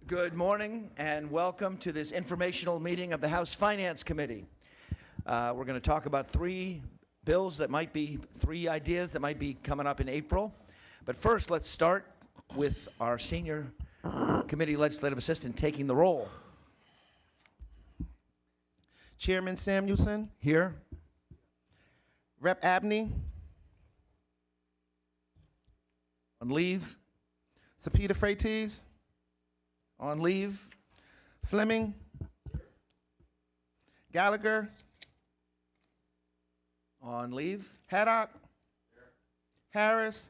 Good morning and welcome to this informational meeting of the House Finance Committee. We're going to talk about three ideas that might be coming up in April. But first, let's start with our senior committee legislative assistant taking the roll. Chairman Samuelson. Here. Rep. Abney. On leave. Sapita Freites. On leave. Fleming. Gallagher. On leave. Haddock. Harris.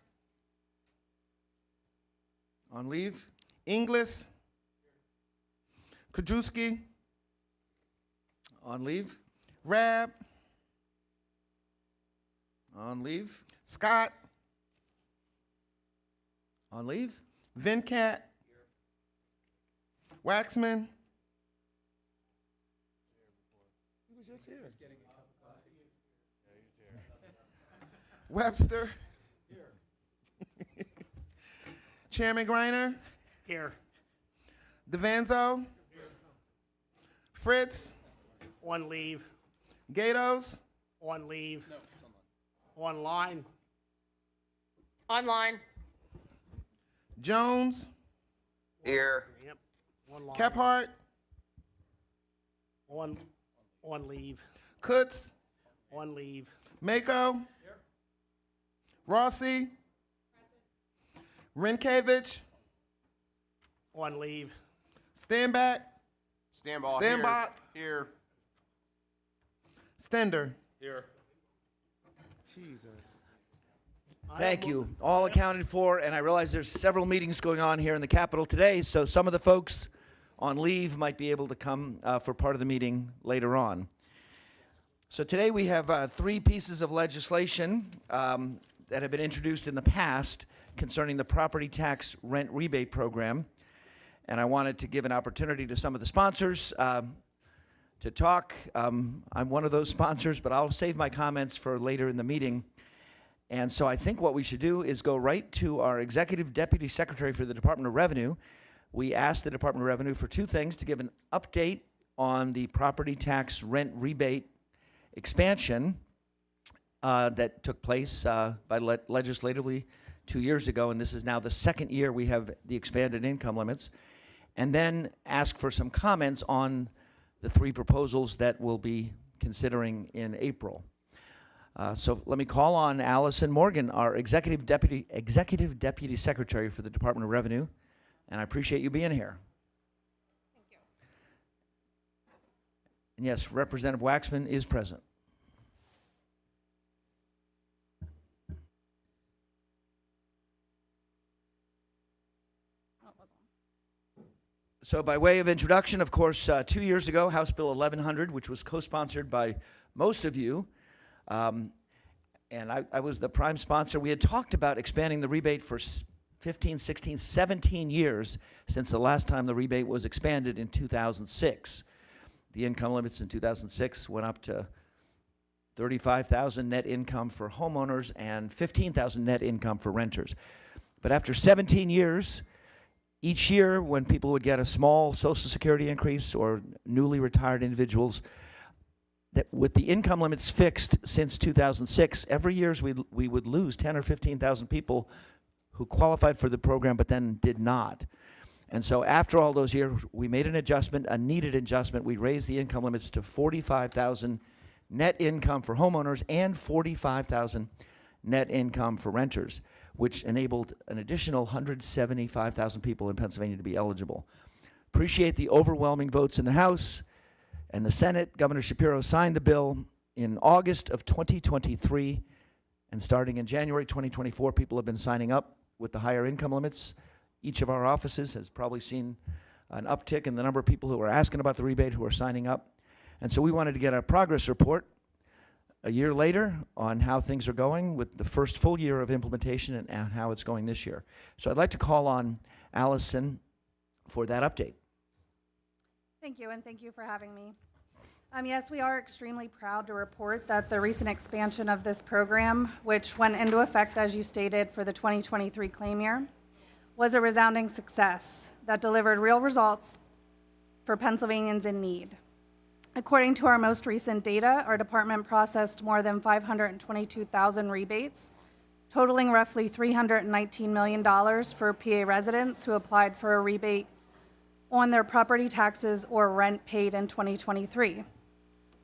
On leave. Inglis. Kudrowski. On leave. Rabb. On leave. Scott. On leave. Venkat. Waxman. He was just here. Webster. Here. Chairman Griner. Here. DeVanzo. Here. Fritz. On leave. Gatos. On leave. No, online. Online. Jones. Here. Yep. Online. Kephart. On leave. Kutz. On leave. Mako. Here. Rossi. Rinkevich. On leave. Standback. Standball. Standbot. Here. Stender. Here. Jesus. Thank you. All accounted for, and I realize there's several meetings going on here in the Capitol today, so some of the folks on leave might be able to come for part of the meeting later on. So today we have three pieces of legislation that have been introduced in the past concerning the Property Tax Rent Rebate Program, and I wanted to give an opportunity to some of the sponsors to talk. I'm one of those sponsors, but I'll save my comments for later in the meeting. And so I think what we should do is go right to our Executive Deputy Secretary for the Department of Revenue. We asked the Department of Revenue for two things: to give an update on the property tax rent rebate expansion that took place legislatively 2 years ago, and this is now the second year we have the expanded income limits, and then ask for some comments on the three proposals that we'll be considering in April. So let me call on Allison Morgan, our Executive Deputy Secretary for the Department of Revenue, and I appreciate you being here. Thank you. And yes, Representative Waxman is present. So by way of introduction, of course, 2 years ago, House Bill 1100, which was co-sponsored by most of you, and I was the prime sponsor. We had talked about expanding the rebate for 15, 16, 17 years since the last time the rebate was expanded in 2006. The income limits in 2006 went up to $35,000 net income for homeowners and $15,000 net income for renters. But after 17 years, each year when people would get a small Social Security increase or newly retired individuals, that with the income limits fixed since 2006, every year we would lose 10 or 15,000 people who qualified for the program but then did not. And so after all those years, we made an adjustment, a needed adjustment. We raised the income limits to $45,000 net income for homeowners and $45,000 net income for renters, which enabled an additional 175,000 people in Pennsylvania to be eligible. Appreciate the overwhelming votes in the House and the Senate. Governor Shapiro signed the bill in August of 2023, and starting in January 2024, people have been signing up with the higher income limits. Each of our offices has probably seen an uptick in the number of people who are asking about the rebate who are signing up. And so we wanted to get a progress report a year later on how things are going with the first full year of implementation and how it's going this year. So I'd like to call on Allison for that update. Thank you, and thank you for having me. Yes, we are extremely proud to report that the recent expansion of this program, which went into effect, as you stated, for the 2023 claim year, was a resounding success that delivered real results for Pennsylvanians in need. According to our most recent data, our department processed more than 522,000 rebates, totaling roughly $319 million for PA residents who applied for a rebate on their property taxes or rent paid in 2023.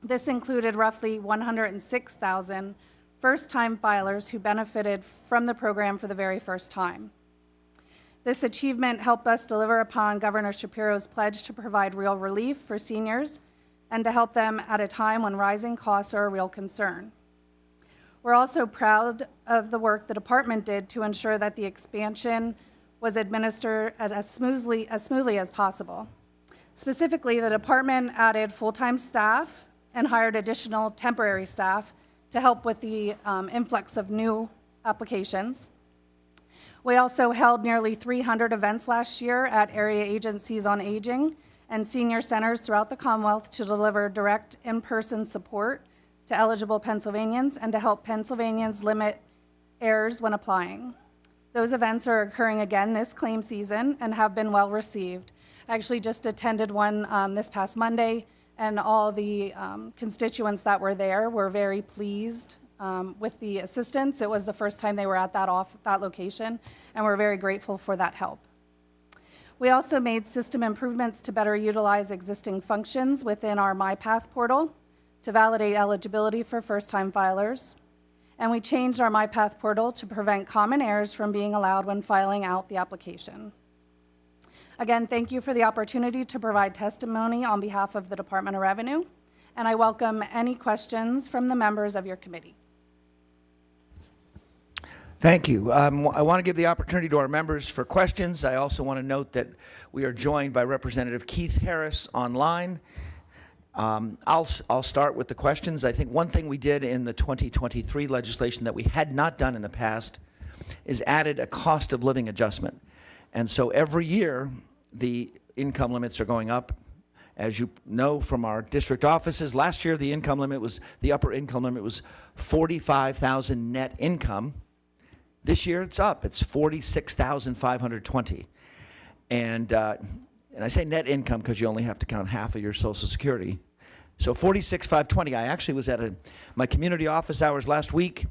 This included roughly 106,000 first-time filers who benefited from the program for the very first time. This achievement helped us deliver upon Governor Shapiro's pledge to provide real relief for seniors and to help them at a time when rising costs are a real concern. We're also proud of the work the department did to ensure that the expansion was administered as smoothly as possible. Specifically, the department added full-time staff and hired additional temporary staff to help with the influx of new applications. We also held nearly 300 events last year at area agencies on aging and senior centers throughout the Commonwealth to deliver direct in-person support to eligible Pennsylvanians and to help Pennsylvanians limit errors when applying. Those events are occurring again this claim season and have been well received. I actually just attended one this past Monday, and all the constituents that were there were very pleased with the assistance. It was the first time they were at that location, and we're very grateful for that help. We also made system improvements to better utilize existing functions within our MyPath portal to validate eligibility for first-time filers. And we changed our MyPath portal to prevent common errors from being allowed when filing out the application. Again, thank you for the opportunity to provide testimony on behalf of the Department of Revenue, and I welcome any questions from the members of your committee. Thank you. I want to give the opportunity to our members for questions. I also want to note that we are joined by Representative Keith Harris online. I'll start with the questions. I think one thing we did in the 2023 legislation that we had not done in the past is added a cost of living adjustment. And so every year, the income limits are going up. As you know from our district offices, last year the upper income limit was $45,000 net income. This year it's up. It's $46,520. And I say net income because you only have to count half of your Social Security. So $46,520. I actually was at my community office hours last week,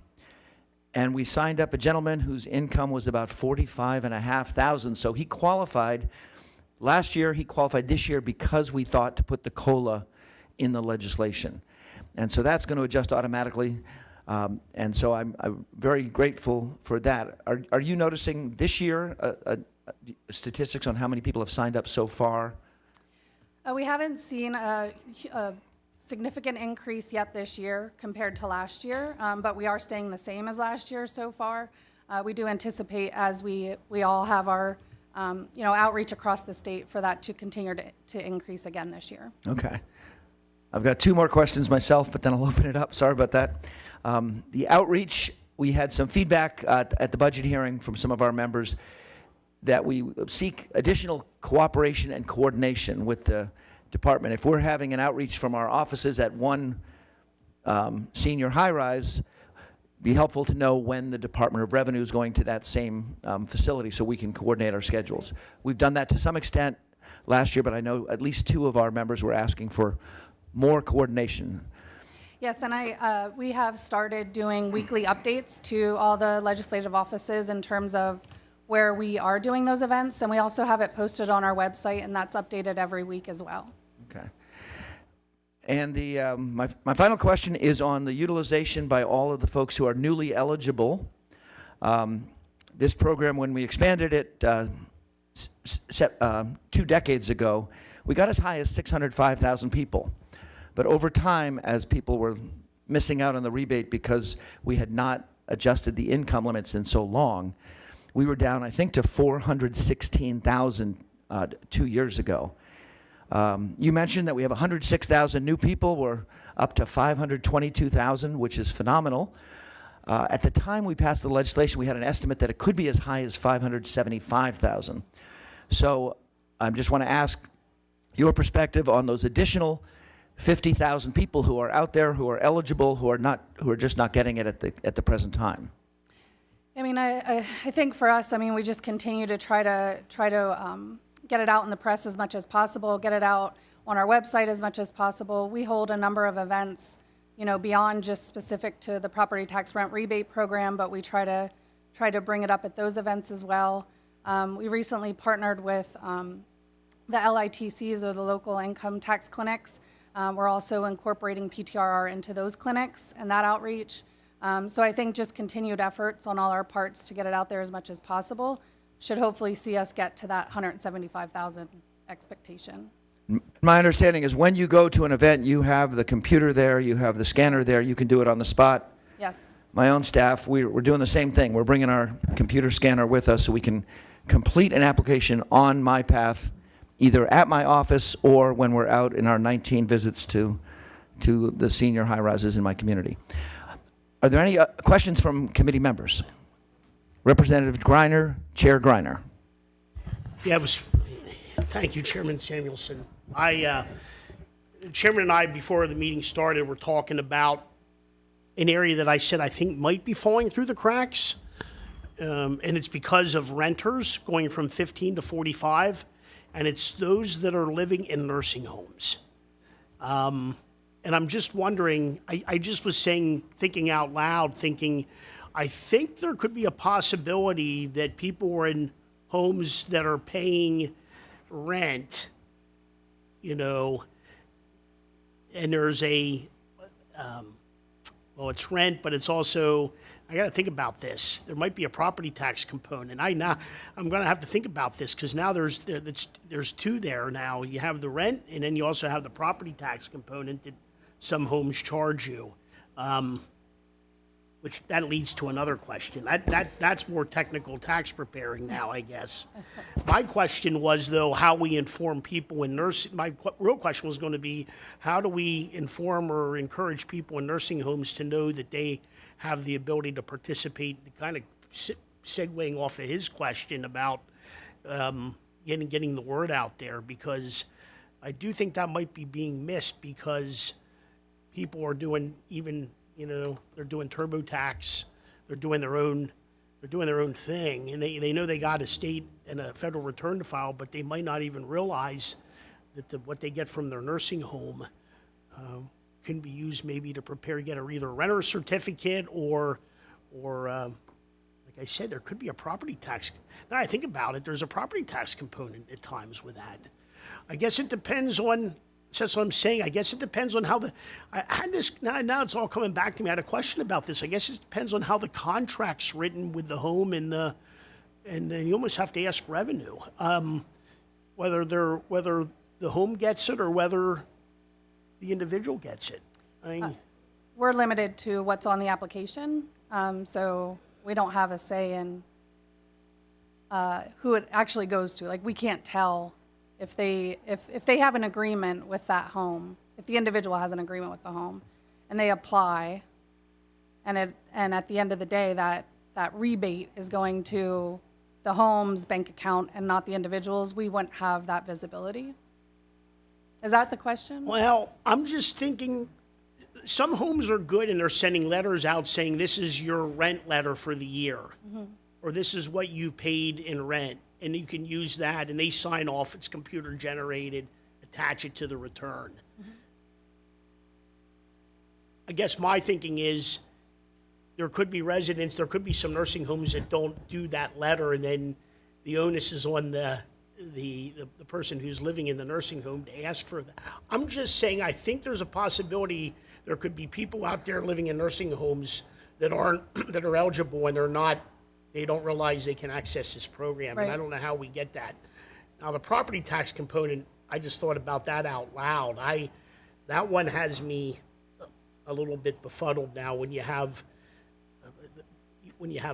and we signed up a gentleman whose income was about $45,500. So he qualified last year. He qualified this year because we thought to put the COLA in the legislation, and so that's going to adjust automatically. And so I'm very grateful for that. Are you noticing this year statistics on how many people have signed up so far? We haven't seen a significant increase yet this year compared to last year, but we are staying the same as last year so far. We do anticipate, as we all have our outreach across the state, for that to continue to increase again this year. Okay. I've got two more questions myself, but then I'll open it up. Sorry about that. The outreach, we had some feedback at the budget hearing from some of our members that we seek additional cooperation and coordination with the department. If we're having an outreach from our offices at one senior high-rise, be helpful to know when the Department of Revenue is going to that same facility so we can coordinate our schedules. We've done that to some extent last year, but I know at least two of our members were asking for more coordination. Yes, and we have started doing weekly updates to all the legislative offices in terms of where we are doing those events, and we also have it posted on our website, and that's updated every week as well. Okay. And my final question is on the utilization by all of the folks who are newly eligible. This program, when we expanded it 2 decades ago, we got as high as 605,000 people. But over time, as people were missing out on the rebate because we had not adjusted the income limits in so long, we were down, I think, to 416,000 2 years ago. You mentioned that we have 106,000 new people. We're up to 522,000, which is phenomenal. At the time we passed the legislation, we had an estimate that it could be as high as 575,000. So I just want to ask your perspective on those additional 50,000 people who are out there, who are eligible, who are just not getting it at the present time. I mean, I think for us, I mean, we just continue to try to get it out in the press as much as possible, get it out on our website as much as possible. We hold a number of events, you know, beyond just specific to the property tax rent rebate program, but we try to bring it up at those events as well. We recently partnered with the LITCs, or the local income tax clinics. We're also incorporating PTRR into those clinics and that outreach. So I think just continued efforts on all our parts to get it out there as much as possible should hopefully see us get to that 175,000 expectation. My understanding is when you go to an event, you have the computer there, you have the scanner there, you can do it on the spot. Yes. My own staff, we're doing the same thing. We're bringing our computer scanner with us so we can complete an application on MyPath, either at my office or when we're out in our 19 visits to the senior high-rises in my community. Are there any questions from committee members? Representative Greiner, Chair Greiner. Yeah, thank you, Chairman Samuelson. Chairman and I, before the meeting started, were talking about an area that I said I think might be falling through the cracks. And it's because of renters going from 15 to 45, and it's those that are living in nursing homes. And I'm just wondering, I just was thinking out loud, I think there could be a possibility that people were in homes that are paying rent, you know, and there's well, it's rent, but it's also, I got to think about this. There might be a property tax component. I'm going to have to think about this because now there's two there now. You have the rent, and then you also have the property tax component that some homes charge you, which that leads to another question. That's more technical tax preparing now, I guess. My question was, though, how we inform people in nursing. My real question was going to be, how do we inform or encourage people in nursing homes to know that they have the ability to participate, kind of segueing off of his question about getting the word out there, because I do think that might be being missed because people are doing they're doing TurboTax, they're doing their own thing, and they know they got a state and a federal return to file, but they might not even realize that what they get from their nursing home can be used maybe to prepare to get either a renter certificate or like I said, there could be a property tax. Now I think about it, there's a property tax component at times with that. I guess it depends on. That's what I'm saying. I guess it depends on how I had this, now it's all coming back to me. I had a question about this. I guess it depends on how the contract's written with the home and then you almost have to ask revenue, whether the home gets it or whether the individual gets it. I mean, We're limited to what's on the application, so we don't have a say in who it actually goes to. Like, we can't tell if they have an agreement with that home, if the individual has an agreement with the home, and they apply, and at the end of the day, that rebate is going to the home's bank account and not the individual's, we wouldn't have that visibility. Is that the question? well, I'm just thinking, some homes are good and they're sending letters out saying this is your rent letter for the year, or this is what you paid in rent. And you can use that, and they sign off, it's computer generated, attach it to the return. I guess my thinking is there could be residents, there could be some nursing homes that don't do that letter, and then the onus is on the person who's living in the nursing home to ask for that. I'm just saying, I think there's a possibility there could be people out there living in nursing homes that are eligible and they don't realize they can access this program, Right. and I don't know how we get that. Now, the property tax component, I just thought about that out loud. That one has me a little bit befuddled now when you have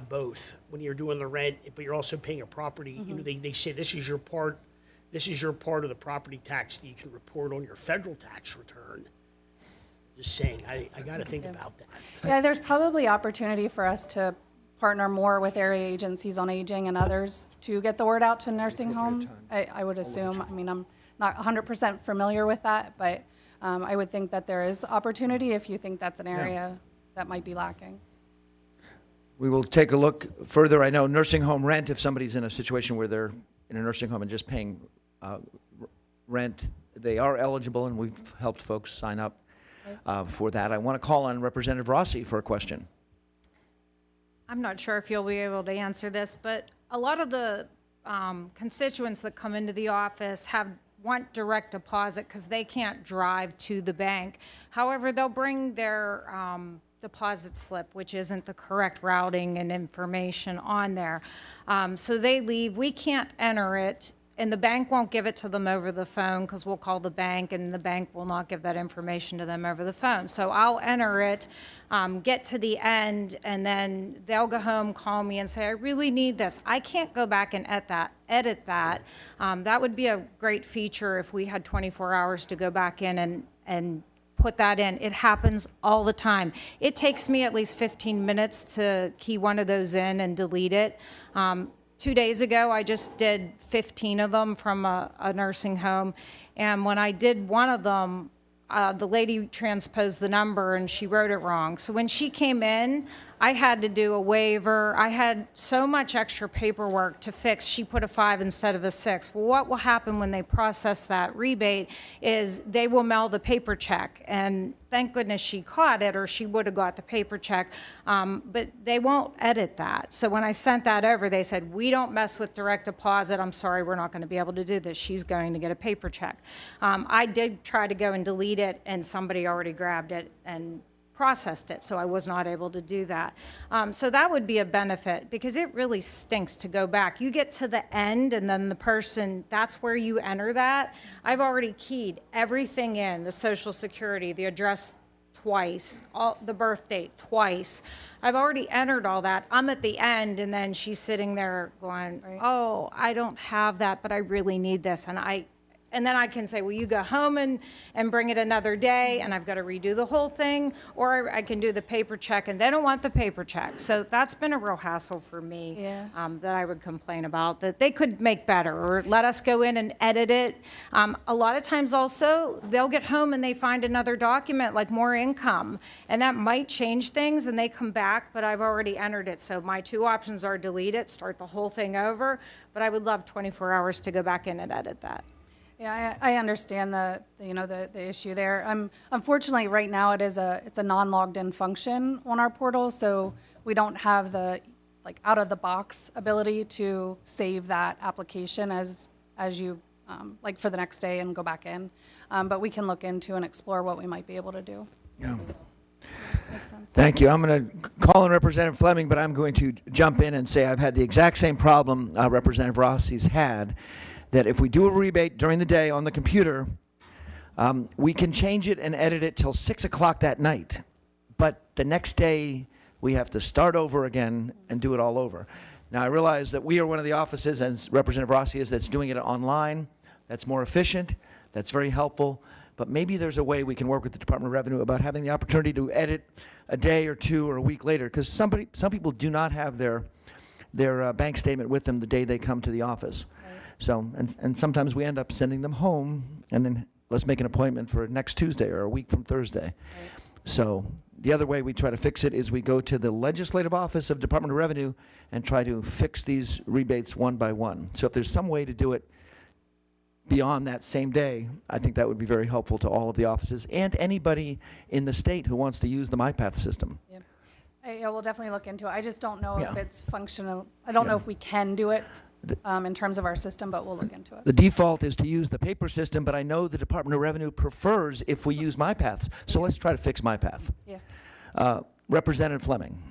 both. When you're doing the rent, but you're also paying a property. You know, they say this is your part of the property tax that you can report on your federal tax return. Just saying, I got to think about that. Yeah, there's probably opportunity for us to partner more with area agencies on aging and others to get the word out to nursing home. I would assume. I mean, I'm not 100% familiar with that, but I would think that there is opportunity if you think that's an area that might be lacking. We will take a look further. I know nursing home rent, if somebody's in a situation where they're in a nursing home and just paying rent, they are eligible, and we've helped folks sign up for that. I want to call on Representative Rossi for a question. I'm not sure if you'll be able to answer this, but a lot of the constituents that come into the office want direct deposit because they can't drive to the bank. However, they'll bring their deposit slip, which isn't the correct routing and information on there. So they leave. We can't enter it, and the bank won't give it to them over the phone because we'll call the bank, and the bank will not give that information to them over the phone. So I'll enter it, get to the end, and then they'll go home, call me, and say, I really need this. I can't go back and edit that. That would be a great feature if we had 24 hours to go back in and put that in. It happens all the time. It takes me at least 15 minutes to key one of those in and delete it. 2 days ago, I just did 15 of them from a nursing home. And when I did one of them, the lady transposed the number and she wrote it wrong. So when she came in, I had to do a waiver. I had so much extra paperwork to fix. She put a 5 instead of a 6. Well, what will happen when they process that rebate is they will mail the paper check. And thank goodness she caught it, or she would have got the paper check. But they won't edit that. So when I sent that over, they said, we don't mess with direct deposit. I'm sorry, we're not going to be able to do this. She's going to get a paper check. I did try to go and delete it, and somebody already grabbed it and processed it, so I was not able to do that. So that would be a benefit, because it really stinks to go back. You get to the end, and then the person, that's where you enter that. I've already keyed everything in, the Social Security, the address twice, the birth date twice. I've already entered all that. I'm at the end, and then she's sitting there going, oh, I don't have that, but I really need this. And then I can say, well, you go home and bring it another day, and I've got to redo the whole thing, or I can do the paper check, and they don't want the paper check. So that's been a real hassle for me. That I would complain about, that they could make better, or let us go in and edit it. A lot of times also, they'll get home and they find another document, like more income, and that might change things, and they come back, but I've already entered it. So my 2 options are delete it, start the whole thing over, but I would love 24 hours to go back in and edit that. Yeah, I understand the issue there. Unfortunately, right now it's a non-logged in function on our portal, so we don't have the out of the box ability to save that application as you for the next day and go back in. But we can look into and explore what we might be able to do. Yeah. Makes sense. Thank you. I'm going to call on Representative Fleming, but I'm going to jump in and say I've had the exact same problem Representative Rossi's had, that if we do a rebate during the day on the computer, we can change it and edit it till 6 o'clock that night. But the next day, we have to start over again and do it all over. Now, I realize that we are one of the offices, as Representative Rossi is, that's doing it online. That's more efficient. That's very helpful. But maybe there's a way we can work with the Department of Revenue about having the opportunity to edit a day or 2 or a week later, because some people do not have their bank statement with them the day they come to the office. So, and sometimes we end up sending them home, and then let's make an appointment for next Tuesday or a week from Thursday. Right. So the other way we try to fix it is we go to the legislative office of Department of Revenue and try to fix these rebates one by one. So if there's some way to do it beyond that same day, I think that would be very helpful to all of the offices and anybody in the state who wants to use the MyPath system. Yep. Yeah, we'll definitely look into it. I just don't know if it's functional. I don't know if we can do it in terms of our system, but we'll look into it. The default is to use the paper system, but I know the Department of Revenue prefers if we use MyPaths. So let's try to fix MyPath. Yeah. Representative Fleming.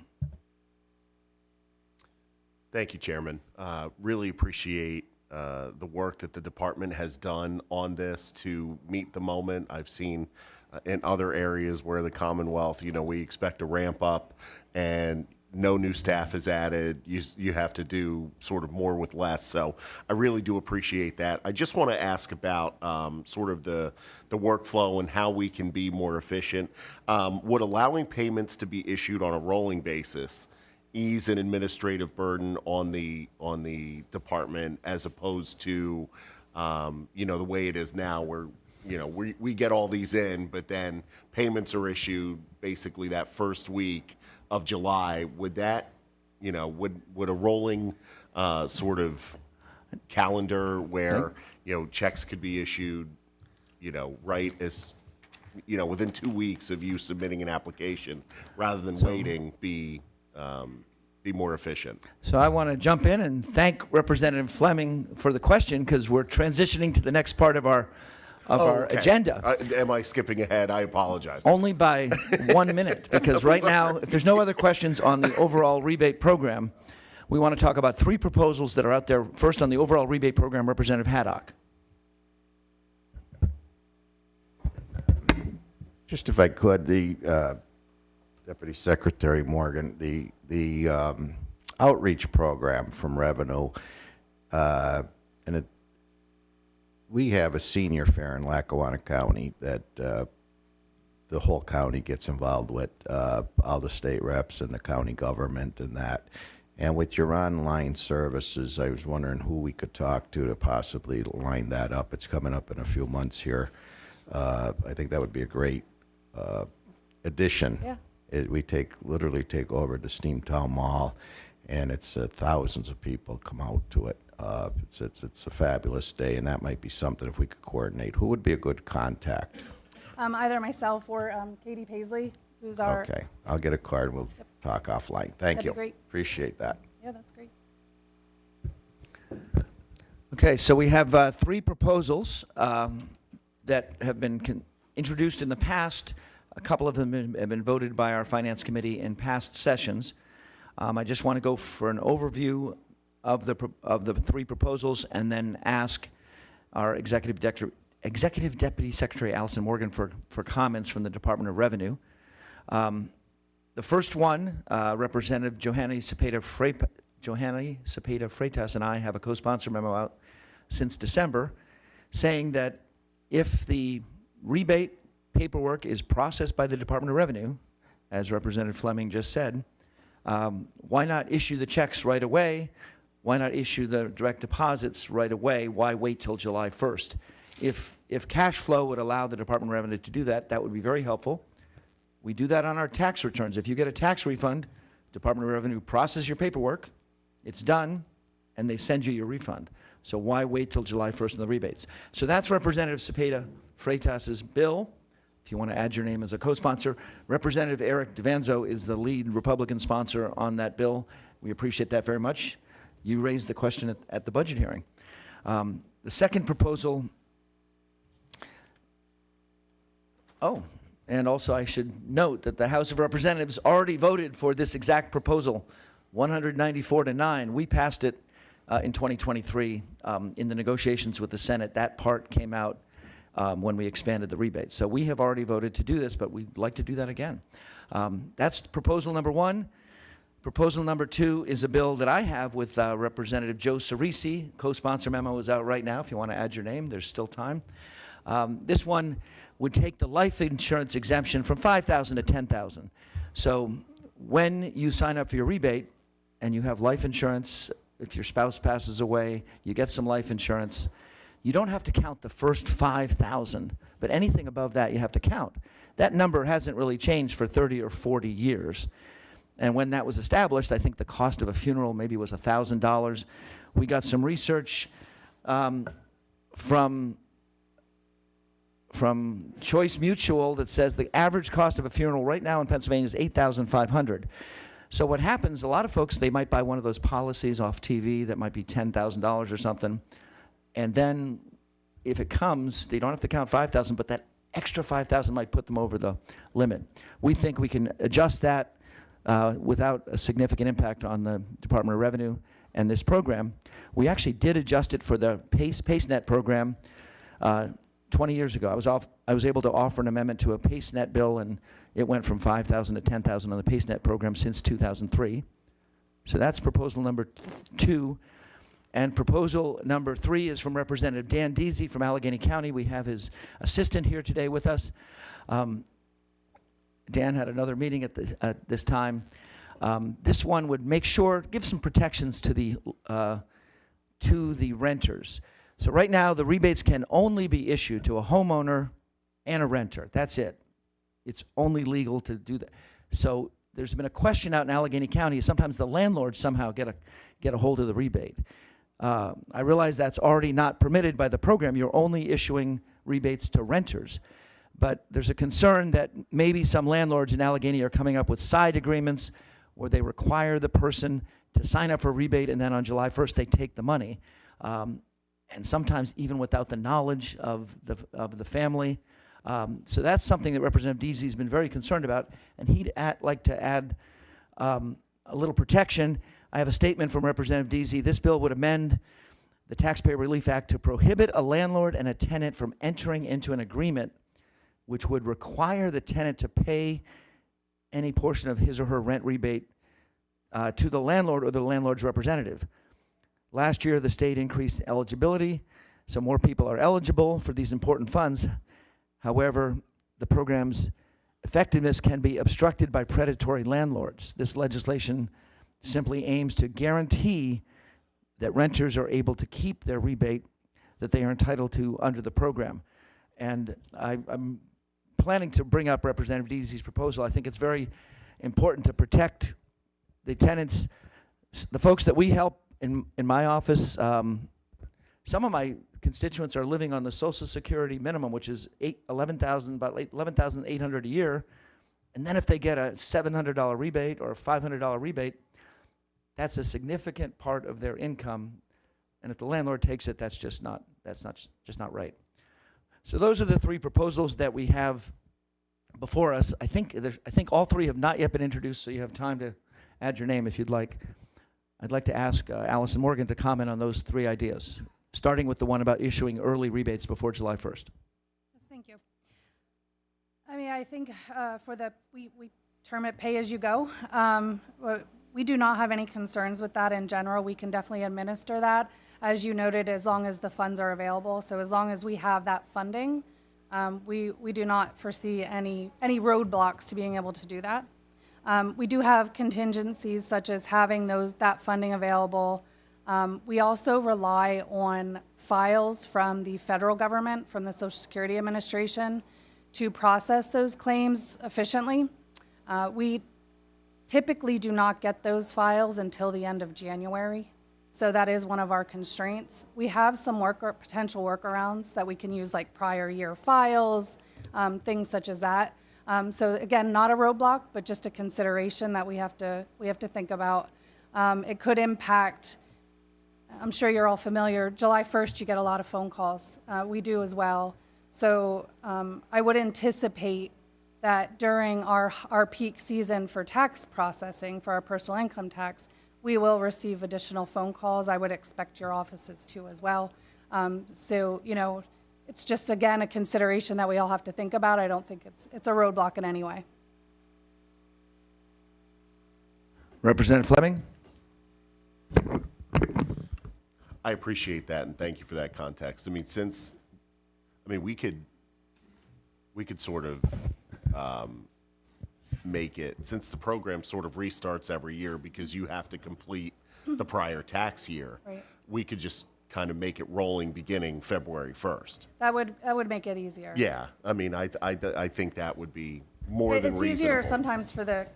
Thank you, Chairman. Really appreciate the work that the department has done on this to meet the moment. I've seen in other areas where the Commonwealth, we expect a ramp up and no new staff is added. You have to do sort of more with less. So I really do appreciate that. I just want to ask about sort of the workflow and how we can be more efficient. Would allowing payments to be issued on a rolling basis ease an administrative burden on the department as opposed to the way it is now, where we get all these in, but then payments are issued basically that first week of July? Would that would a rolling sort of calendar where, checks could be issued, right as, within 2 weeks of you submitting an application, rather than waiting, be more efficient? So I want to jump in and thank Representative Fleming for the question, because we're transitioning to the next part of our Okay. agenda. Am I skipping ahead? I apologize. Only by 1 minute, because right now, if there's no other questions on the overall rebate program, we want to talk about 3 proposals that are out there. First, on the overall rebate program, Representative Haddock. Just if I could, the Deputy Secretary Morgan, the outreach program from Revenue, and we have a senior fair in Lackawanna County that the whole county gets involved with, all the state reps and the county government and that. And with your online services, I was wondering who we could talk to possibly line that up. It's coming up in a few months here. I think that would be a great addition. Yeah. We literally take over the Steamtown Mall, and it's thousands of people come out to it. It's a fabulous day, and that might be something if we could coordinate. Who would be a good contact? Either myself or Katie Paisley, who's our. Okay, I'll get a card. We'll talk offline. Thank That'd you. be great. Appreciate that. Yeah, that's great. Okay, so we have 3 proposals that have been introduced in the past. A couple of them have been voted by our Finance Committee in past sessions. I just want to go for an overview of the 3 proposals, and then ask our Executive Deputy Secretary Allison Morgan for comments from the Department of Revenue. The first one, Representative Johanny Cepeda-Freitas and I have a co-sponsor memo out since December, saying that if the rebate paperwork is processed by the Department of Revenue, as Representative Fleming just said, why not issue the checks right away? Why not issue the direct deposits right away? Why wait till July 1st? If cash flow would allow the Department of Revenue to do that, that would be very helpful. We do that on our tax returns. If you get a tax refund, Department of Revenue processes your paperwork, it's done, and they send you your refund. So why wait till July 1st on the rebates? So that's Representative Cepeda-Freitas's bill. If you want to add your name as a co-sponsor, Representative Eric DeVanzo is the lead Republican sponsor on that bill. We appreciate that very much. You raised the question at the budget hearing. The second proposal, and also I should note that the House of Representatives already voted for this exact proposal, 194-9. We passed it in 2023 in the negotiations with the Senate. That part came out when we expanded the rebate. So we have already voted to do this, but we'd like to do that again. That's proposal number 1. Proposal number 2 is a bill that I have with Representative Joe Cerisi. Co-sponsor memo is out right now. If you want to add your name, there's still time. This one would take the life insurance exemption from $5,000 to $10,000. So when you sign up for your rebate and you have life insurance, if your spouse passes away, you get some life insurance, you don't have to count the first $5,000, but anything above that you have to count. That number hasn't really changed for 30 or 40 years. And when that was established, I think the cost of a funeral maybe was $1,000. We got some research from Choice Mutual that says the average cost of a funeral right now in Pennsylvania is $8,500. So what happens, a lot of folks, they might buy one of those policies off TV that might be $10,000 or something, and then if it comes, they don't have to count $5,000, but that extra $5,000 might put them over the limit. We think we can adjust that without a significant impact on the Department of Revenue and this program. We actually did adjust it for the PaceNet program 20 years ago. I was able to offer an amendment to a PaceNet bill, and it went from $5,000 to $10,000 on the PaceNet program since 2003. So that's proposal number 2. And proposal number 3 is from Representative Dan Deasy from Allegheny County. We have his assistant here today with us. Dan had another meeting at this time. This one would make sure, give some protections to the renters. So right now, the rebates can only be issued to a homeowner and a renter. That's it. It's only legal to do that. So there's been a question out in Allegheny County. Sometimes the landlords somehow get a hold of the rebate. I realize that's already not permitted by the program. You're only issuing rebates to renters. But there's a concern that maybe some landlords in Allegheny are coming up with side agreements where they require the person to sign up for a rebate, and then on July 1st they take the money. And sometimes even without the knowledge of the family. So that's something that Representative Deasy's been very concerned about, and he'd like to add a little protection. I have a statement from Representative Deasy. This bill would amend the Taxpayer Relief Act to prohibit a landlord and a tenant from entering into an agreement which would require the tenant to pay any portion of his or her rent rebate to the landlord or the landlord's representative. Last year, the state increased eligibility, so more people are eligible for these important funds. However, the program's effectiveness can be obstructed by predatory landlords. This legislation simply aims to guarantee that renters are able to keep their rebate that they are entitled to under the program. And I'm planning to bring up Representative Deasy's proposal. I think it's very important to protect the tenants, the folks that we help in my office. Some of my constituents are living on the Social Security minimum, which is about $11,800 a year. And then if they get a $700 rebate or a $500 rebate, that's a significant part of their income. And if the landlord takes it, that's just not right. So those are the three proposals that we have before us. I think all three have not yet been introduced, so you have time to add your name if you'd like. I'd like to ask Allison Morgan to comment on those three ideas, starting with the one about issuing early rebates before July 1st. Yes, thank you. I mean, I think we term it pay as you go. We do not have any concerns with that in general. We can definitely administer that, as you noted, as long as the funds are available. So as long as we have that funding, we do not foresee any roadblocks to being able to do that. We do have contingencies such as having that funding available. We also rely on files from the federal government, from the Social Security Administration, to process those claims efficiently. We typically do not get those files until the end of January. So that is one of our constraints. We have some potential workarounds that we can use, like prior year files, things such as that. So again, not a roadblock, but just a consideration that we have to think about. It could impact, I'm sure you're all familiar, July 1st you get a lot of phone calls. We do as well. So I would anticipate that during our peak season for tax processing, for our personal income tax, we will receive additional phone calls. I would expect your offices to as well. So, it's just, again, a consideration that we all have to think about. I don't think it's a roadblock in any way. Representative Fleming? I appreciate that, and thank you for that context. I mean, we could sort of make it, since the program sort of restarts every year because you have to complete the prior tax year, Right. we could just kind of make it rolling beginning February 1st. That would make it easier. Yeah, I mean, I think that would be more than It's reasonable. easier sometimes for the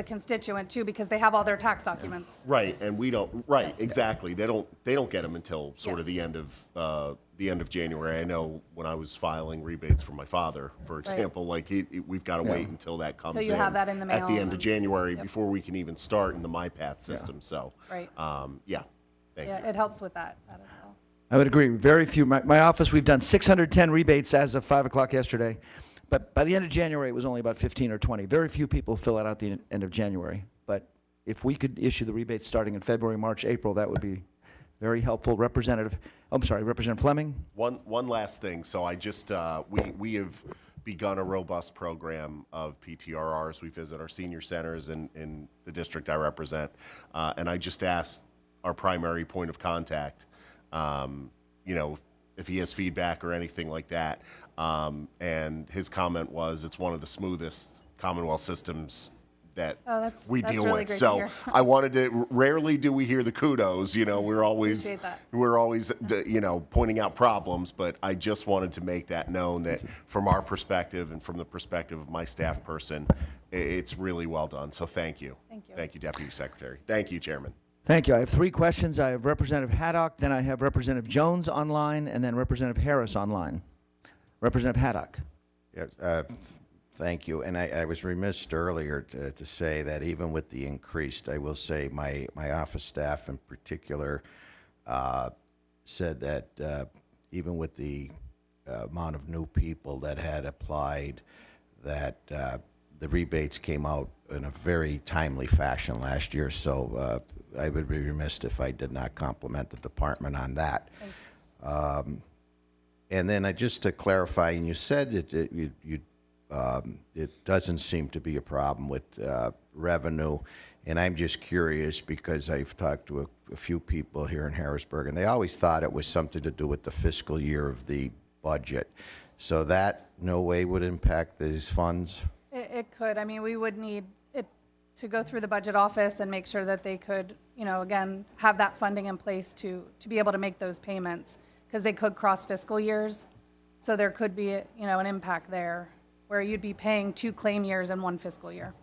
constituent too, because they have all their tax documents. Right, and we don't. Right, Yes. exactly. They don't get them until sort of Yes. the end of January. I know when I was filing rebates for my father, for example, like we've got to wait until that comes in. you have that in the at the mail end of and- January before we can even start in the MyPath system. So, Right. yeah, thank you. Yeah, it helps with that as well. I would agree. Very few. My office, we've done 610 rebates as of 5 o'clock yesterday. But by the end of January, it was only about 15 or 20. Very few people fill it out at the end of January. But if we could issue the rebates starting in February, March, April, that would be very helpful. Representative Fleming? One last thing. So I just, we have begun a robust program of PTRRs. We visit our senior centers in the district I represent. And I just asked our primary point of contact, if he has feedback or anything like that. And his comment was, it's one of the smoothest Commonwealth systems we that's deal really with. great to So hear. I wanted to. Rarely do we hear the kudos. You know, we're always Appreciate that. you know, pointing out problems. But I just wanted to make that known that from our perspective and from the perspective of my staff person, it's really well done. So thank you. Thank you. Thank you, Deputy Secretary. Thank you, Chairman. Thank you. I have 3 questions. I have Representative Haddock, then I have Representative Jones online, and then Representative Harris online. Representative Haddock. Yeah, thank you. And I was remiss earlier to say that even with the increased, I will say my office staff in particular said that even with the amount of new people that had applied, that the rebates came out in a very timely fashion last year. So I would be remiss if I did not compliment the department on that. And then just to clarify, and you said that it doesn't seem to be a problem with revenue, and I'm just curious because I've talked to a few people here in Harrisburg, and they always thought it was something to do with the fiscal year of the budget. So that no way would impact these funds? It could. I mean, we would need it to go through the budget office and make sure that they could, you know, again, have that funding in place to be able to make those payments, because they could cross fiscal years. So there could be, you know, an impact there where you'd be paying 2 claim years in 1 fiscal year.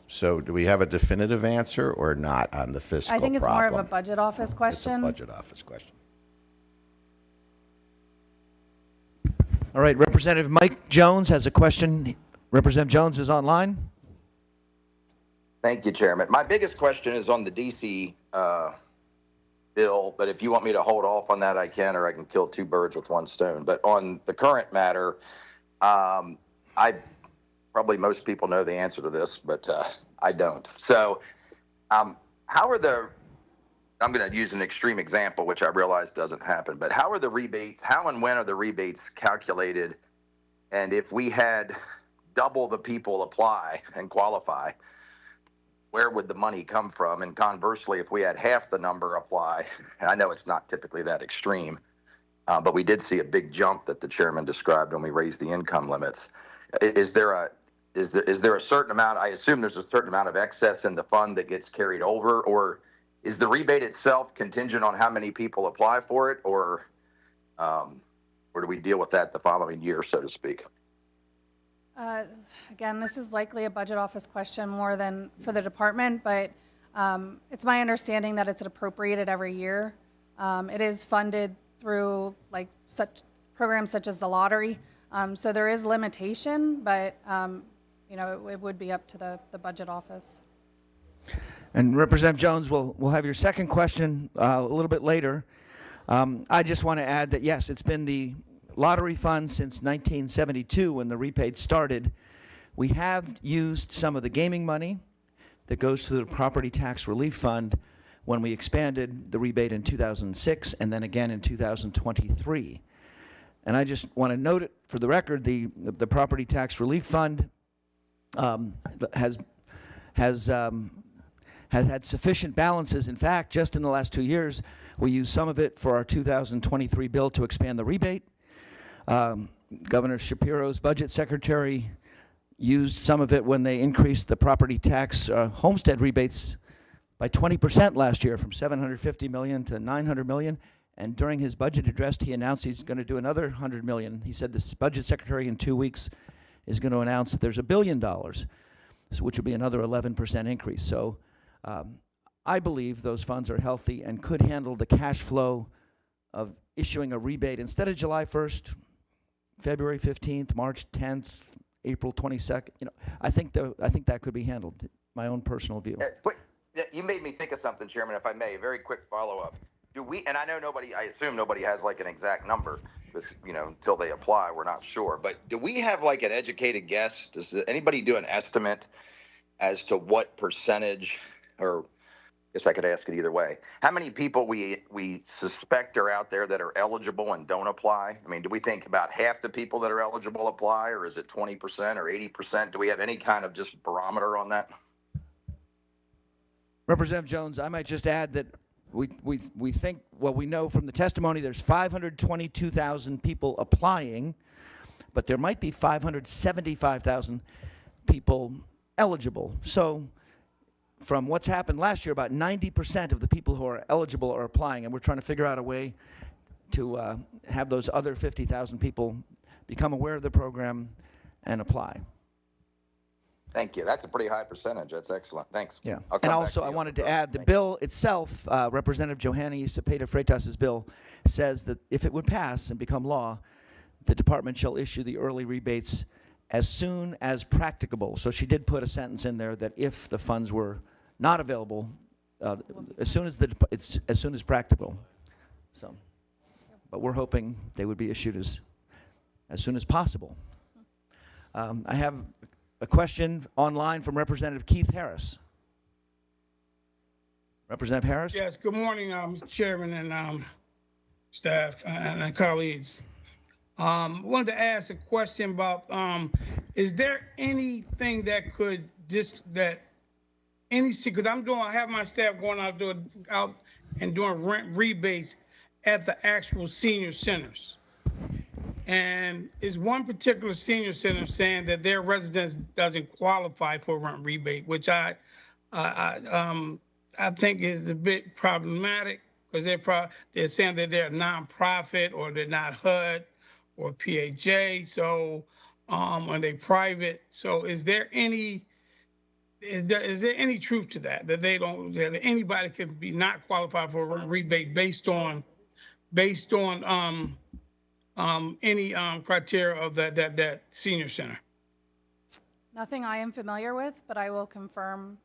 So do we have a definitive answer or not on the fiscal problem? I think it's more of a budget office question. It's a budget office question. All right, Representative Mike Jones has a question. Representative Jones is online. Thank you, Chairman. My biggest question is on the DC bill, but if you want me to hold off on that, I can, or I can kill 2 birds with 1 stone. But on the current matter, probably most people know the answer to this, but I don't. So how are I'm going to use an extreme example, which I realize doesn't happen, but how and when are the rebates calculated? And if we had double the people apply and qualify, where would the money come from? And conversely, if we had half the number apply, and I know it's not typically that extreme, but we did see a big jump that the chairman described when we raised the income limits. Is there a certain amount? I assume there's a certain amount of excess in the fund that gets carried over, or is the rebate itself contingent on how many people apply for it, or do we deal with that the following year, so to speak? Again, this is likely a budget office question more than for the department, but it's my understanding that it's appropriated every year. It is funded through like such programs such as the lottery. So there is limitation, but you know, it would be up to the budget office. And Representative Jones, we'll have your second question a little bit later. I just want to add that, yes, it's been the lottery fund since 1972 when the rebate started. We have used some of the gaming money that goes to the Property Tax Relief Fund when we expanded the rebate in 2006 and then again in 2023. And I just want to note it for the record, the Property Tax Relief Fund has had sufficient balances. In fact, just in the last 2 years, we used some of it for our 2023 bill to expand the rebate. Governor Shapiro's budget secretary used some of it when they increased the property tax homestead rebates by 20% last year, from $750 million to $900 million. And during his budget address, he announced he's going to do another $100 million. He said this budget secretary in 2 weeks is going to announce that there's $1 billion, which will be another 11% increase. So I believe those funds are healthy and could handle the cash flow of issuing a rebate instead of July 1st, February 15th, March 10th, April 22nd. You know, I think that could be handled. My own personal view. You made me think of something, Chairman, if I may. A very quick follow-up. And I know I assume nobody has like an exact number, because, you know, until they apply, we're not sure. But do we have like an educated guess? Does anybody do an estimate as to what percentage, or I guess I could ask it either way, how many people we suspect are out there that are eligible and don't apply? I mean, do we think about half the people that are eligible apply, or is it 20% or 80%? Do we have any kind of just barometer on that? Representative Jones, I might just add that we think, well, we know from the testimony there's 522,000 people applying, but there might be 575,000 people eligible. So from what's happened last year, about 90% of the people who are eligible are applying, and we're trying to figure out a way to have those other 50,000 people become aware of the program and apply. Thank you. That's a pretty high percentage. That's excellent. Thanks. Yeah. I'll And come back also, to I you. wanted to add, the bill itself, Representative Johanny Cepeda Freitas's bill, says that if it would pass and become law, the department shall issue the early rebates as soon as practicable. So she did put a sentence in there that if the funds were not available, as soon as practicable. So, but we're hoping they would be issued as soon as possible. I have a question online from Representative Keith Harris. Representative Harris? Yes, good morning, Mr. Chairman and staff and colleagues. Wanted to ask a question about, is there anything that could because I have my staff going out and doing rent rebates at the actual senior centers. And is one particular senior center saying that their residence doesn't qualify for rent rebate, which I think is a bit problematic because they're saying that they're a nonprofit or they're not HUD or PHA, so are they private? So is there any truth to that that anybody could be not qualified for a rent rebate based on any criteria of that senior center? Nothing I am familiar with, but I will confirm,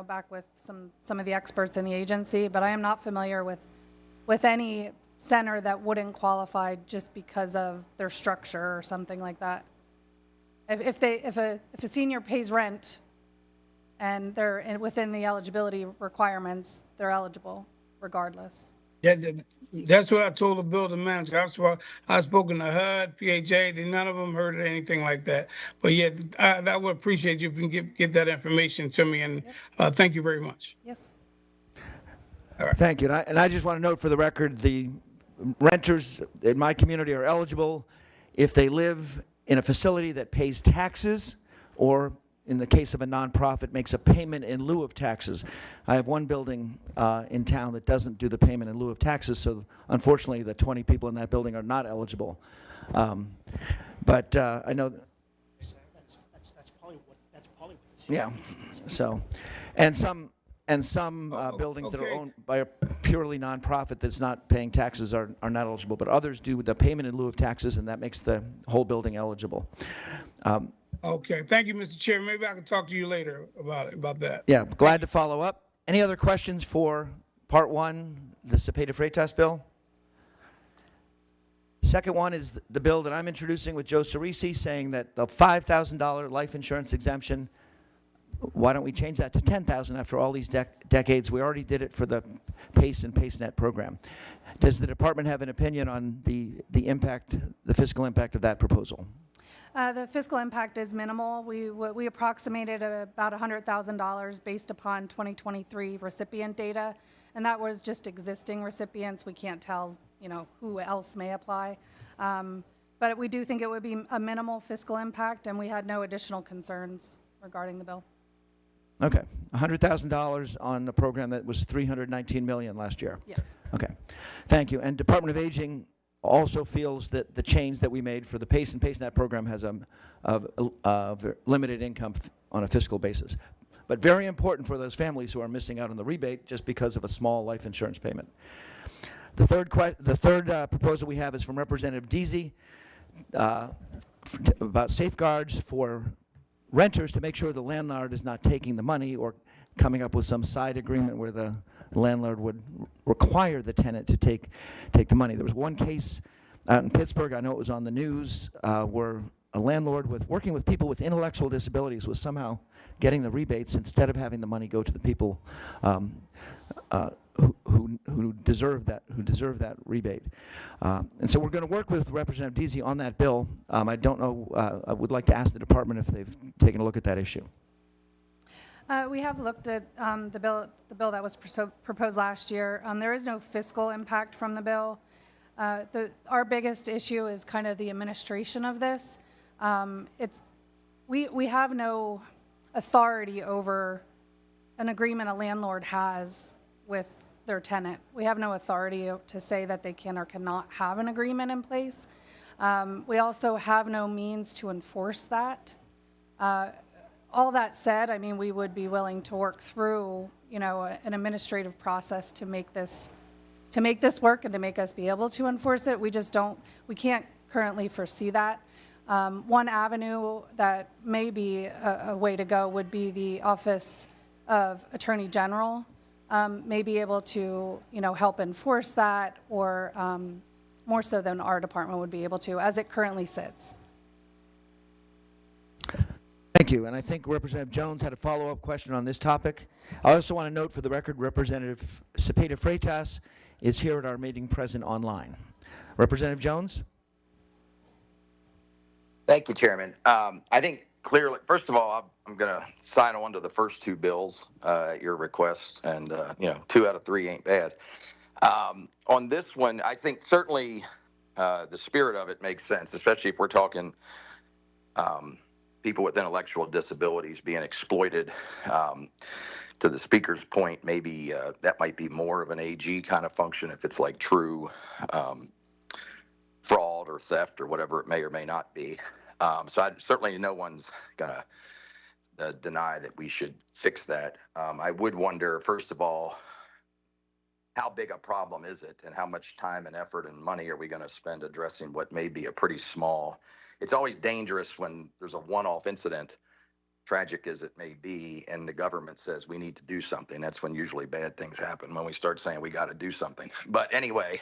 back with some of the experts in the agency, but I am not familiar with any center that wouldn't qualify just because of their structure or something like that. If a senior pays rent and they're within the eligibility requirements, they're eligible regardless. Yeah, that's what I told the building manager. I've spoken to HUD, PHA, none of them heard of anything like that. But yeah, I would appreciate you if you can get that information to me, and thank you very much. Yes. All right. Thank you. And I just want to note for the record, the renters in my community are eligible if they live in a facility that pays taxes, or in the case of a nonprofit, makes a payment in lieu of taxes. I have one building in town that doesn't do the payment in lieu of taxes, so unfortunately the 20 people in that building are not eligible. But I know, That's probably what yeah, so, and some buildings that are okay. owned by a purely nonprofit that's not paying taxes are not eligible, but others do the payment in lieu of taxes, and that makes the whole building eligible. Okay, thank you, Mr. Chair. Maybe I can talk to you later about that. Yeah, glad to follow up. Any other questions for part one, the Cepeda Freitas bill? Second one is the bill that I'm introducing with Joe Cerisi, saying that the $5,000 life insurance exemption, why don't we change that to $10,000 after all these decades? We already did it for the PACE and PACEnet program. Does the department have an opinion on the impact, the fiscal impact of that proposal? The fiscal impact is minimal. We approximated about $100,000 based upon 2023 recipient data, and that was just existing recipients. We can't tell, who else may apply. But we do think it would be a minimal fiscal impact, and we had no additional concerns regarding the bill. Okay, $100,000 on a program that was $319 million last year. Yes. Okay, thank you. And Department of Aging also feels that the change that we made for the PACE and PACEnet program has a limited income on a fiscal basis, but very important for those families who are missing out on the rebate just because of a small life insurance payment. The third proposal we have is from Representative Deasy about safeguards for renters to make sure the landlord is not taking the money or coming up with some side agreement where the landlord would require the tenant to take the money. There was one case out in Pittsburgh, I know it was on the news, where a landlord working with people with intellectual disabilities was somehow getting the rebates instead of having the money go to the people who deserve that rebate. And so we're going to work with Representative Deasy on that bill. I don't know, I would like to ask the department if they've taken a look at that issue. We have looked at the bill that was proposed last year. There is no fiscal impact from the bill. Our biggest issue is kind of the administration of this. We have no authority over an agreement a landlord has with their tenant. We have no authority to say that they can or cannot have an agreement in place. We also have no means to enforce that. All that said, I mean, we would be willing to work through, you know, an administrative process to make this work and to make us be able to enforce it. We can't currently foresee that. One avenue that may be a way to go would be the Office of Attorney General may be able to, you know, help enforce that, or more so than our department would be able to, as it currently sits. Thank you. And I think Representative Jones had a follow-up question on this topic. I also want to note for the record, Representative Cepeda Freitas is here at our meeting present online. Representative Jones? Thank you, Chairman. I think clearly, first of all, I'm going to sign on to the first two bills at your request, and, 2 out of 3 ain't bad. On this one, I think certainly the spirit of it makes sense, especially if we're talking people with intellectual disabilities being exploited. To the speaker's point, maybe that might be more of an AG kind of function if it's like true fraud or theft or whatever it may or may not be. So certainly no one's going to deny that we should fix that. I would wonder, first of all, how big a problem is it, and how much time and effort and money are we going to spend addressing what may be a pretty small. It's always dangerous when there's a one-off incident, tragic as it may be, and the government says we need to do something. That's when usually bad things happen, when we start saying we got to do something. But anyway,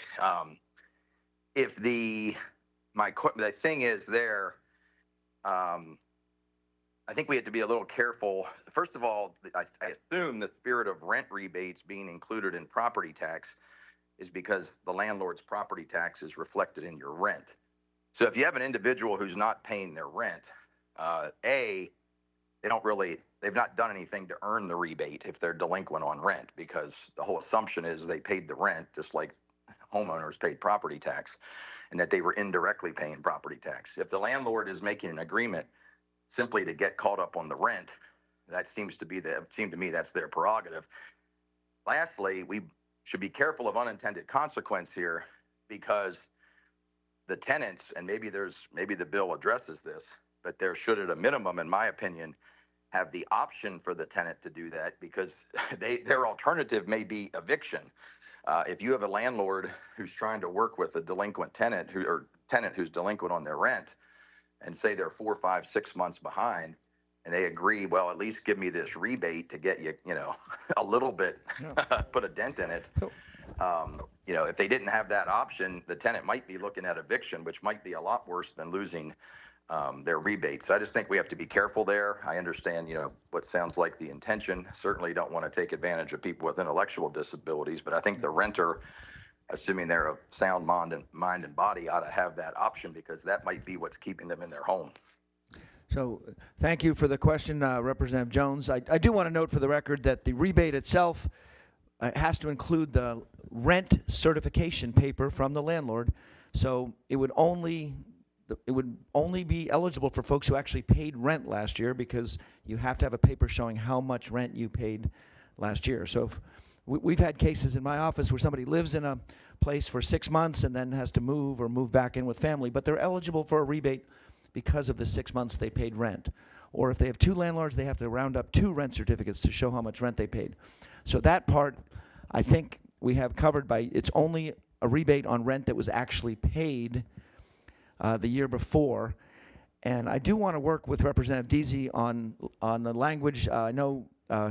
if the thing is there, I think we have to be a little careful. First of all, I assume the spirit of rent rebates being included in property tax is because the landlord's property tax is reflected in your rent. So if you have an individual who's not paying their rent, they've not done anything to earn the rebate if they're delinquent on rent, because the whole assumption is they paid the rent just like homeowners paid property tax, and that they were indirectly paying property tax. If the landlord is making an agreement simply to get caught up on the rent, that seemed to me that's their prerogative. Lastly, we should be careful of unintended consequence here, because the tenants, and maybe the bill addresses this, but there should, at a minimum, in my opinion, have the option for the tenant to do that, because their alternative may be eviction. If you have a landlord who's trying to work with a delinquent tenant who's delinquent on their rent, and say they're 4, 5, 6 months behind, and they agree, well, at least give me this rebate to get you, a little bit, put a dent in it. If they didn't have that option, the tenant might be looking at eviction, which might be a lot worse than losing their rebate. So I just think we have to be careful there. I understand, what sounds like the intention. Certainly don't want to take advantage of people with intellectual disabilities, but I think the renter, assuming they're of sound mind and body, ought to have that option, because that might be what's keeping them in their home. So thank you for the question, Representative Jones. I do want to note for the record that the rebate itself has to include the rent certification paper from the landlord. So it would only be eligible for folks who actually paid rent last year, because you have to have a paper showing how much rent you paid last year. So if we've had cases in my office where somebody lives in a place for 6 months and then has to move or move back in with family, but they're eligible for a rebate because of the 6 months they paid rent. Or if they have 2 landlords, they have to round up 2 rent certificates to show how much rent they paid. So that part, I think we have covered by, it's only a rebate on rent that was actually paid the year before. And I do want to work with Representative Deasy on the language. I know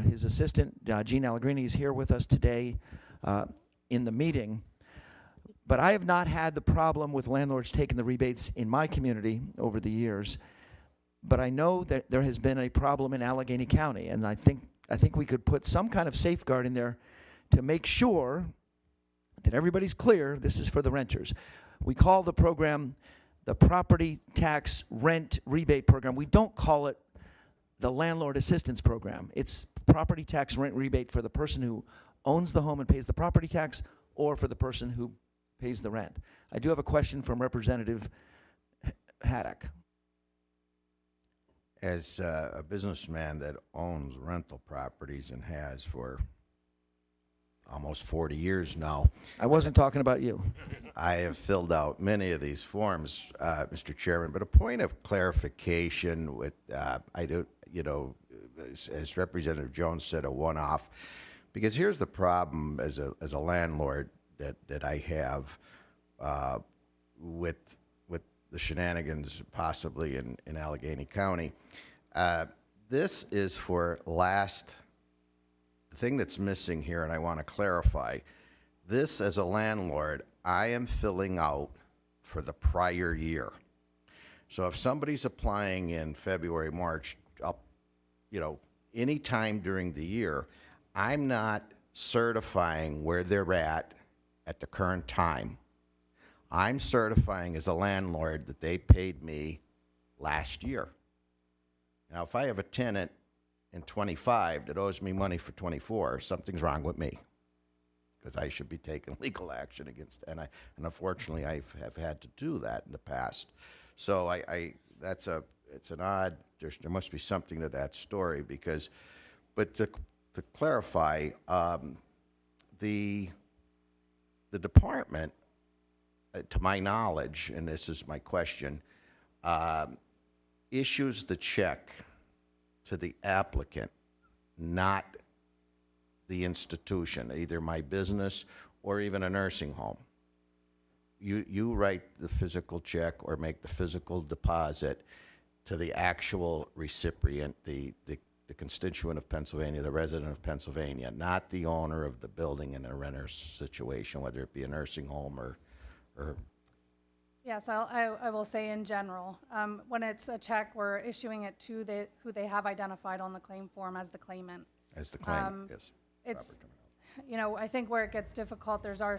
his assistant, Gene Allegrini, is here with us today in the meeting. But I have not had the problem with landlords taking the rebates in my community over the years. But I know that there has been a problem in Allegheny County, and I think we could put some kind of safeguard in there to make sure that everybody's clear this is for the renters. We call the program the Property Tax Rent Rebate Program. We don't call it the Landlord Assistance Program. It's Property Tax Rent Rebate for the person who owns the home and pays the property tax, or for the person who pays the rent. I do have a question from Representative Haddock. As a businessman that owns rental properties and has for almost 40 years now, I wasn't talking about you. I have filled out many of these forms, Mr. Chairman, but a point of clarification with, I do, as Representative Jones said, a one-off, because here's the problem as a landlord that I have with the shenanigans possibly in Allegheny County. This is for the thing that's missing here, and I want to clarify, this as a landlord, I am filling out for the prior year. So if somebody's applying in February, March, any time during the year, I'm not certifying where they're at the current time. I'm certifying as a landlord that they paid me last year. Now, if I have a tenant in 25 that owes me money for 24, something's wrong with me, because I should be taking legal action against, and unfortunately I have had to do that in the past. So it's an odd. There must be something to that story but to clarify, the department, to my knowledge, and this is my question, issues the check to the applicant, not the institution, either my business or even a nursing home. You write the physical check or make the physical deposit to the actual recipient, the constituent of Pennsylvania, the resident of Pennsylvania, not the owner of the building in a renter's situation, whether it be a nursing home or Yes, I will say in general, when it's a check, we're issuing it to who they have identified on the claim form as the claimant. as the claimant, yes. It's, I think where it gets difficult, there's our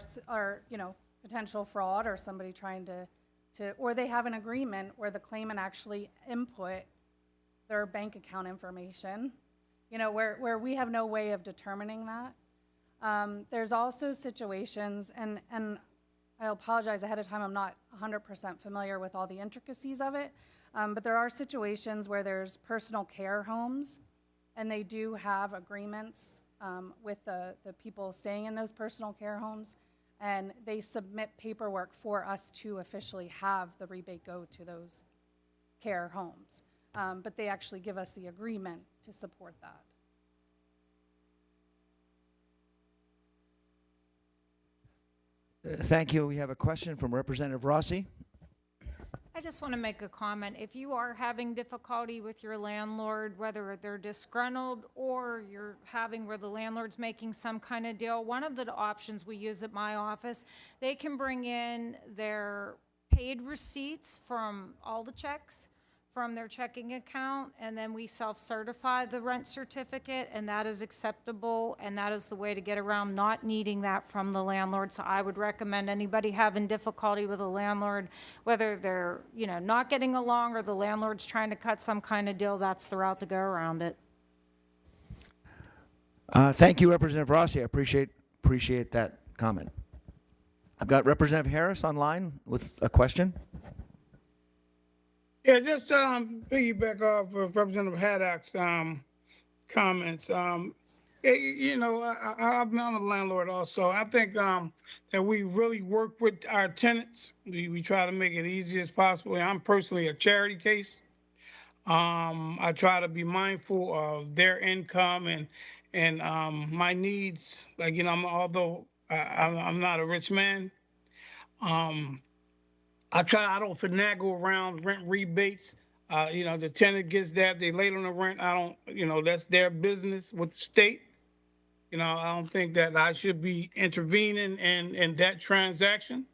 potential fraud or somebody trying to, or they have an agreement where the claimant actually input their bank account information, where we have no way of determining that. There's also situations, and I apologize ahead of time, I'm not 100% familiar with all the intricacies of it, but there are situations where there's personal care homes, and they do have agreements with the people staying in those personal care homes, and they submit paperwork for us to officially have the rebate go to those care homes. But they actually give us the agreement to support that. Thank you. We have a question from Representative Rossi. I just want to make a comment. If you are having difficulty with your landlord, whether they're disgruntled or you're having where the landlord's making some kind of deal, one of the options we use at my office, they can bring in their paid receipts from all the checks from their checking account, and then we self-certify the rent certificate, and that is acceptable, and that is the way to get around not needing that from the landlord. So I would recommend anybody having difficulty with a landlord, whether they're, not getting along or the landlord's trying to cut some kind of deal, that's the route to go around it. Thank you, Representative Rossi. I appreciate that comment. I've got Representative Harris online with a question. Yeah, just piggyback off of Representative Haddock's comments. I've been a landlord also. I think that we really work with our tenants. We try to make it easy as possible. I'm personally a charity case. I try to be mindful of their income and my needs. Although I'm not a rich man, I don't finagle around rent rebates. The tenant gets that, they late on the rent. That's their business with the state. I don't think that I should be intervening in that transaction.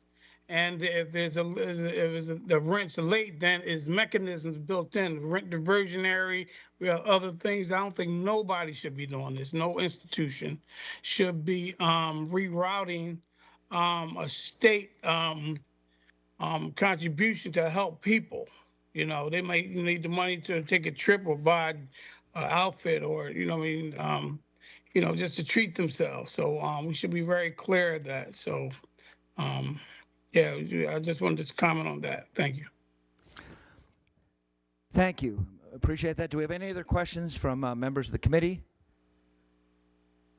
And if the rent's late, then is mechanisms built in, rent diversionary, we have other things. I don't think nobody should be doing this. No institution should be rerouting a state contribution to help people. They might need the money to take a trip or buy an outfit or, just to treat themselves. So we should be very clear of that. So, I just wanted to comment on that. Thank you. Thank you. Appreciate that. Do we have any other questions from members of the committee?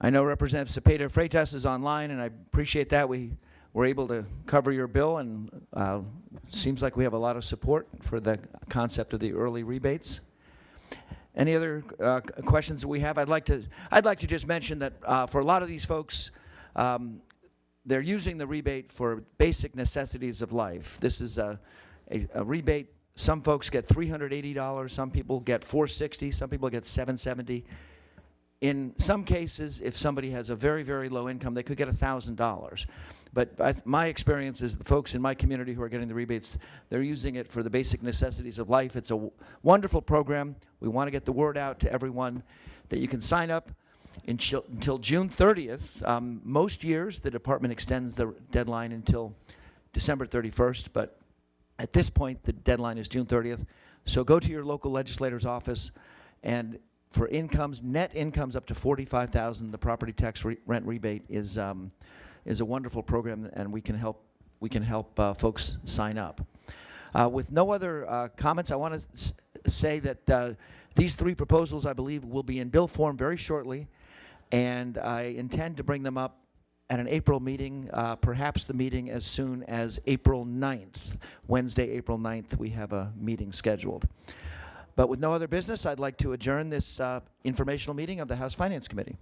I know Representative Cepeda Freitas is online, and I appreciate that. We were able to cover your bill, and seems like we have a lot of support for the concept of the early rebates. Any other questions that we have? I'd like to just mention that for a lot of these folks, they're using the rebate for basic necessities of life. This is a rebate. Some folks get $380. Some people get $460. Some people get $770. In some cases, if somebody has a very, very low income, they could get $1,000. But my experience is the folks in my community who are getting the rebates, they're using it for the basic necessities of life. It's a wonderful program. We want to get the word out to everyone that you can sign up until June 30th. Most years, the department extends the deadline until December 31st, but at this point, the deadline is June 30th. So go to your local legislator's office, and for incomes, net incomes up to $45,000, the property tax rent rebate is a wonderful program, and we can help folks sign up. With no other comments, I want to say that these three proposals, I believe, will be in bill form very shortly, and I intend to bring them up at an April meeting, perhaps the meeting as soon as April 9th. Wednesday, April 9th, we have a meeting scheduled. But with no other business, I'd like to adjourn this informational meeting of the House Finance Committee.